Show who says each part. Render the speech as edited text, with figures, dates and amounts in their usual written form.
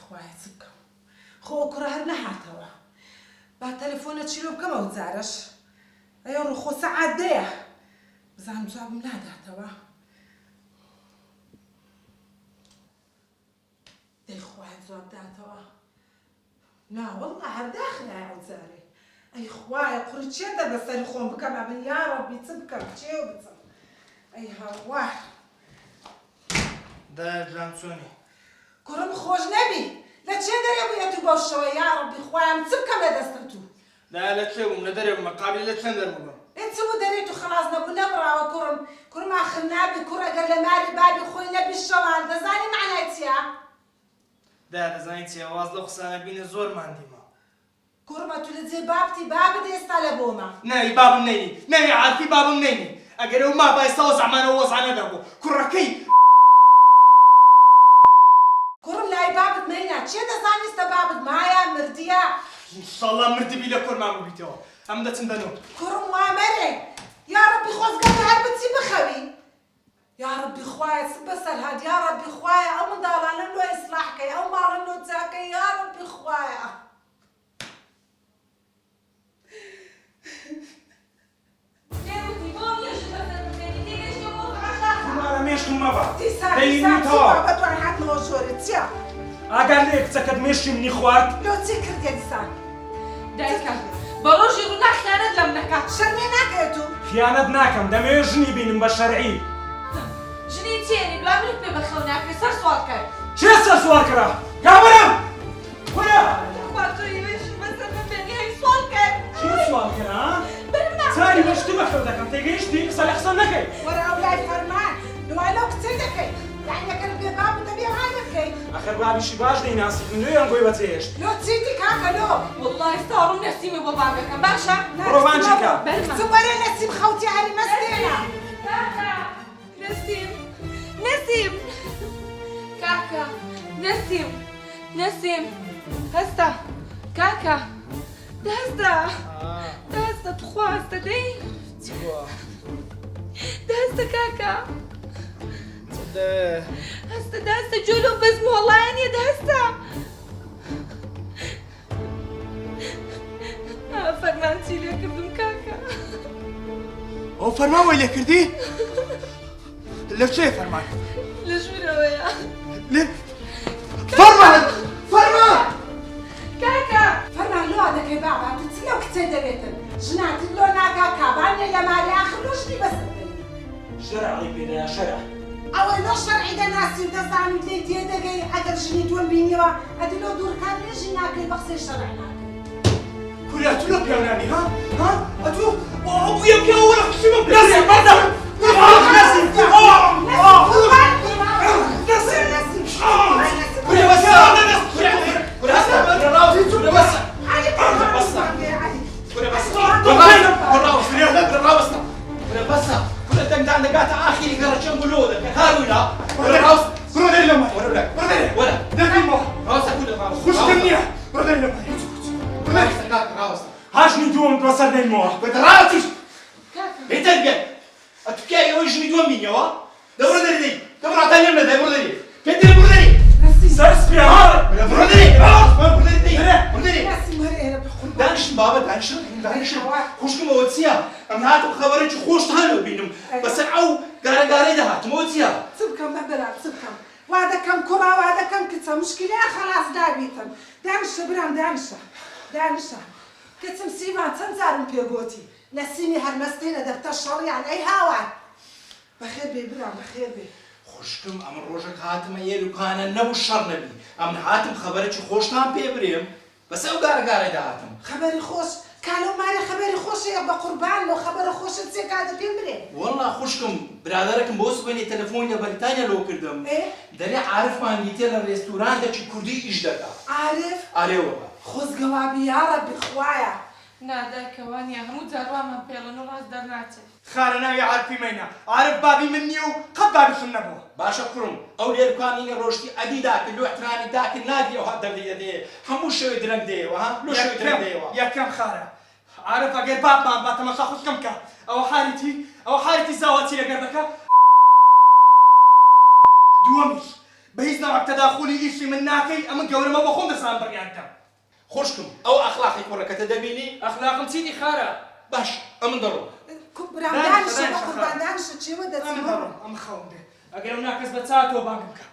Speaker 1: خوایە چ بکەم خۆ کوڕە هەر نەهاتەوە با تەلەفۆنە چیرۆ بکەمەوە جارەش ئەیە ڕوخۆ سەعات دەیە بزانم جوابم ناداتەوە دەی خوایە جواب داتەوە نا وەڵڵا هەر داخرایە ئەو جارێ ئەی خوایە قوڕی چێ دەبەسەری خۆم بکەم ئەبن یا ڕەبی چ بکەم چێو بچم ئەی هەڵوار
Speaker 2: داجان چۆنی
Speaker 1: کوڕم خۆش نەبی لە چێ دەرێ بوویە تو بەو شەوە یا ڕەبی خوایەم چ بکەم لە دەستم تو
Speaker 2: دا لە چێ بووم لە دەرێ بوومە قابل لە چەند دەربووم
Speaker 1: چ بوو دەرێ تو خلاص نەبوو نەبڕاوە کوڕم ئاخر نابی کوڕ ئەگەر لە ماری بابی خۆی نەبی شەوان دەزانی معنای چییە
Speaker 2: دا دەزانی چی ئەواز لەو قسانە بینە زۆرمان دیمە
Speaker 1: کوڕمە تو لە جێ بابتی بابت ئێستا لە بۆمە
Speaker 2: ناوی بابم نەینی ناوی عارفی بابم نەینی ئەگەر ئەو ما با ئێستا وەزعمانەوە وەزع نەدەبوو کوڕەکەی
Speaker 1: کوڕم لای بابت مەینە چێ دەزانیستە بابت مایە مردیە
Speaker 2: ئینشاڵڵا مردبی لە کۆرمان ببیتەوە ئەم دەچم دەنەوە
Speaker 1: کوڕم وامەرێ یا ڕەبی خۆزگەکە هەر بچی بخەوی یا ڕەبی خوایە چ بەسەر هات یا ڕەبی خوایە ئەو منداڵانە لۆ ئیسلاحکەی ئەو ماڵە لۆ چاکەی یا ڕەبی خوایە
Speaker 3: مێشکم مەبە
Speaker 1: دیسان بەتوان هاتنەوە زۆرت چییە
Speaker 3: ئاگار لێ کچەکەت مێشکی منی خوارد
Speaker 1: لۆ چی کردێ دیسان
Speaker 4: دایکە بە ڕۆژی ڕوونا خیانەت لەم نەکات
Speaker 1: شەرمێ ناکرێت و
Speaker 3: خیانەت ناکەم دەمەوێت ژنی بینم بە شەرعی
Speaker 4: ژنی چێنی دوامرت پێ بەخەو ناکرێت سەر سوال کرد
Speaker 3: چێ سەر سوال کرا کابرم وەرە
Speaker 4: خوا تۆی وێشم بەسەر ببێنی هەی سوال کرد
Speaker 3: چێ سوال کرا
Speaker 4: بەرم
Speaker 3: چاری بەشتی بەخەو دەکەم تێگەیشتی قسە لە قسە نەکەی
Speaker 1: وەرە ئەو لای فەرمان دوای لەو کچەی دەکەی یعنیەکەر بێ بابت دەبێ های دەکەی
Speaker 3: ئەخەر بابیشی باش دەیناسی من نوێیان گۆی بەچێشت
Speaker 1: لۆ چیتی کاکە لۆ
Speaker 4: والله ئێستا ڕوو نەسیمە بۆ بانگەکەم باشە
Speaker 3: ڕۆڤان چیکە
Speaker 4: بەرمە
Speaker 1: چ وەرە نەسیم خەوتی هەری مەستێنە
Speaker 4: کاکە نەسیم نەسیم کاکە نەسیم نەسیم هەستا کاکە دەهەستا دەهەستا توخوا هەستا دەی دەهەستا کاکە هەستا دەهەستا جۆلۆ بەزم وەڵایانیە دەهەستا فەرمان چی لێ کردم کاکە
Speaker 2: ئەو فەرماوەی لێ کردی لە چێ فەرمان
Speaker 4: لە ژوورەوەیە
Speaker 2: لێ فەرمان فەرمان
Speaker 4: کاکە
Speaker 1: فەرمان لۆ دەکەی بابا تو چ لەو کچەی دەبێتن ژناتت لۆ ناکا کابانێ لە ماری ئاخر لۆ ژنی بەسەر
Speaker 3: شەرعی پێدەیە شەرع
Speaker 1: ئەوەی لۆ شەرعی دەناسی و دەزانیت لێی تێدەگەی ئەگەر ژنی تۆم بینیەوە ئەدی لۆ دوورکان نێژی ناکەی بە قسەی شەرعی ناکەی
Speaker 2: کوریا تو لە پیاونانی ها ئەتو بوویە پیاوە لە قسیمە نەسیم بەردە نەسیم کوریا بەسە کوریا بەسە کوریا بەسە دەنگدان دەگاتە ئاخیری گەڕەچەند گولۆ دەکەن هارویلا بڕۆ دەری لە مای وەرە دەبیمەوە ڕاستە خوشکم نییە بڕۆ دەری لە مای
Speaker 3: هاژنی دووەم بەسەر دێنمەوە
Speaker 2: بەدەڕاوەتیش بێتەر بێت ئەتو پیاوی ئەوەی ژنی دووەم بینیەوە دەبڕۆ دەری دەی دەبڕاتان لێم نەدای بڕۆ دەری پێت دەری بڕۆ دەری
Speaker 3: سەر سپێ هاڕ
Speaker 2: بڕۆ دەری بڕۆ دەری دەی بڕۆ دەری
Speaker 1: نەسیم هەرێرە بخون
Speaker 2: دانیشتم بابە دانیشتم خوشکمەوە چییە ئەم هاتم خەبەرێکی خۆشتانەوە بینم بەسەر ئەو گارەگارەی دەهاتمەوە چییە
Speaker 1: چ بکەم بەبەرام چ بکەم وا دەکەم کوڕا وا دەکەم کچە مشکلەیە خەلاص دابیتم دانیشە برام دانیشە کچم سیمان چەند جارم پێگوتی نەسیمی هەرمەستێنە دەبتە شەڕیان ئەی هاوار بەخێر بێ برام بەخێر بێ
Speaker 2: خوشکم ئەم ڕۆژێک هاتمە ئێلوکانە نەبوو شەڕ نەبی ئەم هاتم خەبەرێکی خۆشتان پێ برێم بەسەر ئەو گارەگارەی داهاتم
Speaker 1: خەبەری خۆش کالۆ مارە خەبەری خۆشەیە بە قوربان لەو خەبەرە خۆشت چێ کاتە پێم برێ
Speaker 2: وەڵا خوشکم برادەرەکم بۆ سبەینی تەلەفۆنی لە بەریتانیا لۆ کردم دەرێ عارفمان دیتێ لە ڕێستورانتێکی کوردی ئیش دەکا
Speaker 1: عارف
Speaker 2: ئارێوە
Speaker 1: خۆزگەوابی یا ڕەبی خوایە
Speaker 4: ناداکەوانیە هەموو جاروانمان پێڵەن و ڕاست دەرناچێت
Speaker 2: خارە ناوی عارفی مەینە عارف بابی من نییە و قەت بابیشم نەبووە باشە کوڕم ئەو لێرکانینە ڕۆژتی ئەدی داکرد لۆ احترامی داکرد نادیەوە هات دەردی دەدێ هەموو شەوێ درەنگ دێەوە ها لۆ شەوێ درەنگ دێەوە
Speaker 5: یەکەم خارە عارف ئەگەر بابمان بە تەماشا خوشکەم کە ئەوە حاریتی زاواتی لەگەر دەکە دووەمیش بهیچ نوع تداخلی ئیشی من ناکەی ئەمە گەورەمە بە خۆم دەسان بڕیانتە
Speaker 2: خوشکم ئەو ئەخلاقی کوڕەکەتە دەبینی
Speaker 3: ئەخلاقم چیتی خارە
Speaker 2: باش ئەمن دەڕۆ
Speaker 1: برام دانشە بە قوربان دانشە چێوە
Speaker 5: ئەمە
Speaker 1: دەچمەوە
Speaker 5: دەڕۆم ئەمە خەوم دێ
Speaker 3: ئەگەر ئەو ناکەس بە چاتەوە باگم بکە